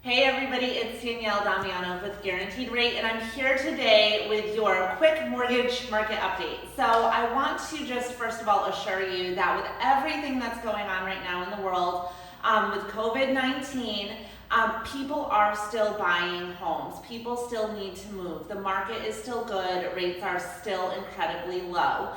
Hey everybody, it's Danielle Damiano with Guaranteed Rate, and I'm here today with your quick mortgage market update. So I want to just first of all assure you that with everything that's going on right now in the world, with COVID-19, people are still buying homes. People still need to move. The market is still good. Rates are still incredibly low.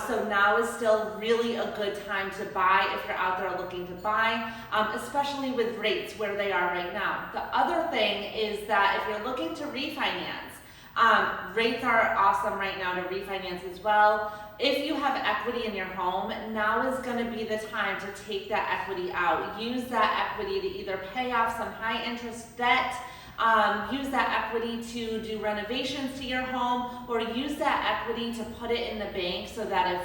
So now is still really a good time to buy if you're out there looking to buy, especially with rates where they are right now. The other thing is that if you're looking to refinance, rates are awesome right now to refinance as well. If you have equity in your home, now is going to be the time to take that equity out. Use that equity to either pay off some high interest debt, use that equity to do renovations to your home, or use that equity to put it in the bank so that if,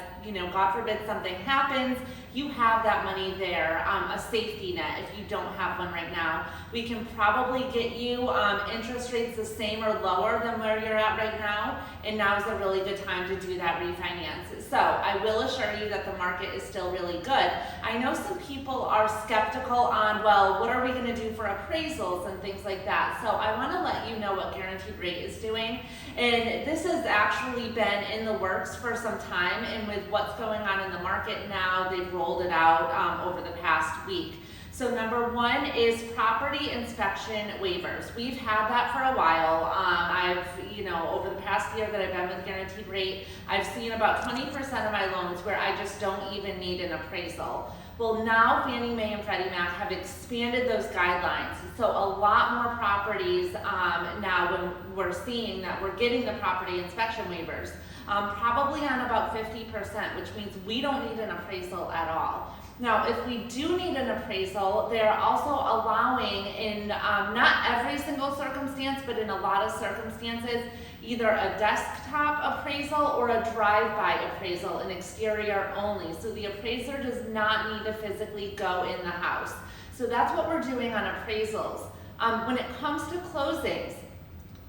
God forbid something happens, you have that money there, a safety net if you don't have one right now. We can probably get you interest rates the same or lower than where you're at right now, and now is a really good time to do that refinance. So I will assure you that the market is still really good. I know some people are skeptical on, well, what are we going to do for appraisals and things like that. So I want to let you know what Guaranteed Rate is doing. And this has actually been in the works for some time, and with what's going on in the market now, they've rolled it out over the past week. So number one is property inspection waivers. We've had that for a while. Over the past year that I've been with Guaranteed Rate, I've seen about 20% of my loans where I just don't even need an appraisal. Well, now Fannie Mae and Freddie Mac have expanded those guidelines. So a lot more properties now, when we're seeing that we're getting the property inspection waivers, probably on about 50%, which means we don't need an appraisal at all. Now, if we do need an appraisal, they're also allowing in not every single circumstance, but in a lot of circumstances, either a desktop appraisal or a drive-by appraisal, an exterior only. So the appraiser does not need to physically go in the house. So that's what we're doing on appraisals. When it comes to closings,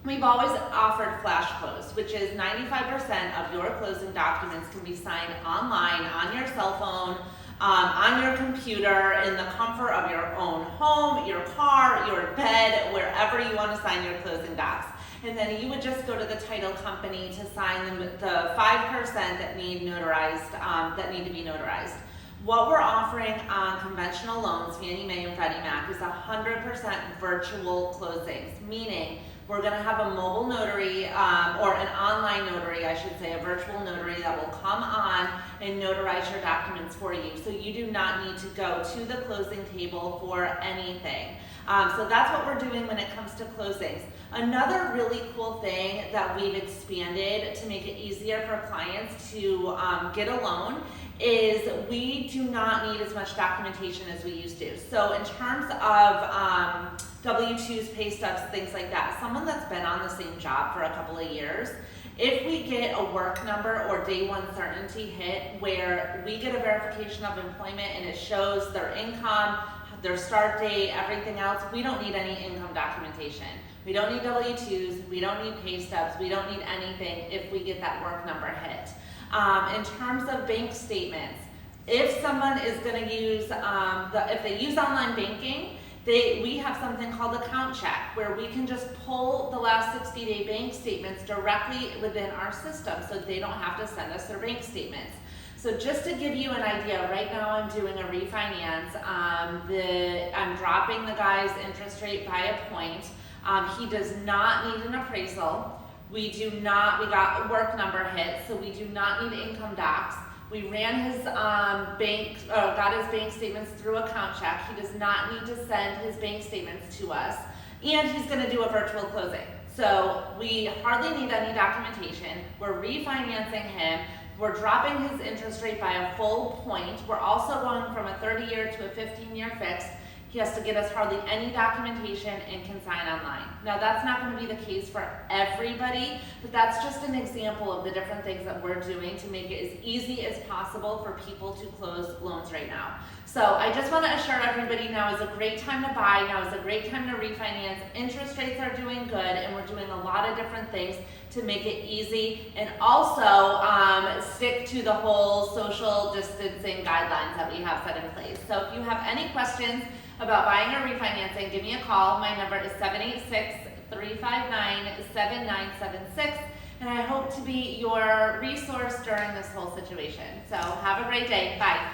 we've always offered flash close, which is 95% of your closing documents can be signed online, on your cell phone, on your computer, in the comfort of your own home, your car, your bed, wherever you want to sign your closing docs. And then you would just go to the title company to sign them with the 5% that need notarized, that need to be notarized. What we're offering on conventional loans, Fannie Mae and Freddie Mac, is 100% virtual closings, meaning we're going to have a mobile notary, or an online notary, I should say, a virtual notary that will come on and notarize your documents for you. So you do not need to go to the closing table for anything. So that's what we're doing when it comes to closings. Another really cool thing that we've expanded to make it easier for clients to get a loan is we do not need as much documentation as we used to. So in terms of W-2s, pay stubs, things like that, someone that's been on the same job for a couple of years, if we get a work number or day one certainty hit where we get a verification of employment and it shows their income, their start date, everything else, we don't need any income documentation. We don't need W-2s, we don't need pay stubs, we don't need anything if we get that work number hit. In terms of bank statements, if someone is going to use, if they use online banking, we have something called account check, where we can just pull the last 60-day bank statements directly within our system, so they don't have to send us their bank statements. So just to give you an idea, right now I'm doing a refinance. I'm dropping the guy's interest rate by a point. He does not need an appraisal. We got work number hit, so we do not need income docs. We ran his got his bank statements through account check. He does not need to send his bank statements to us, and he's going to do a virtual closing. So we hardly need any documentation. We're refinancing him. We're dropping his interest rate by a full point. We're also going from a 30-year to a 15-year fixed. He has to get us hardly any documentation and can sign online. Now that's not going to be the case for everybody, but that's just an example of the different things that we're doing to make it as easy as possible for people to close loans right now. So I just want to assure everybody now is a great time to buy, now is a great time to refinance. Interest rates are doing good, and we're doing a lot of different things to make it easy, and also stick to the whole social distancing guidelines that we have set in place. So if you have any questions, about buying or refinancing, give me a call. My number is 786-359-7976, and I hope to be your resource during this whole situation. So have a great day. Bye.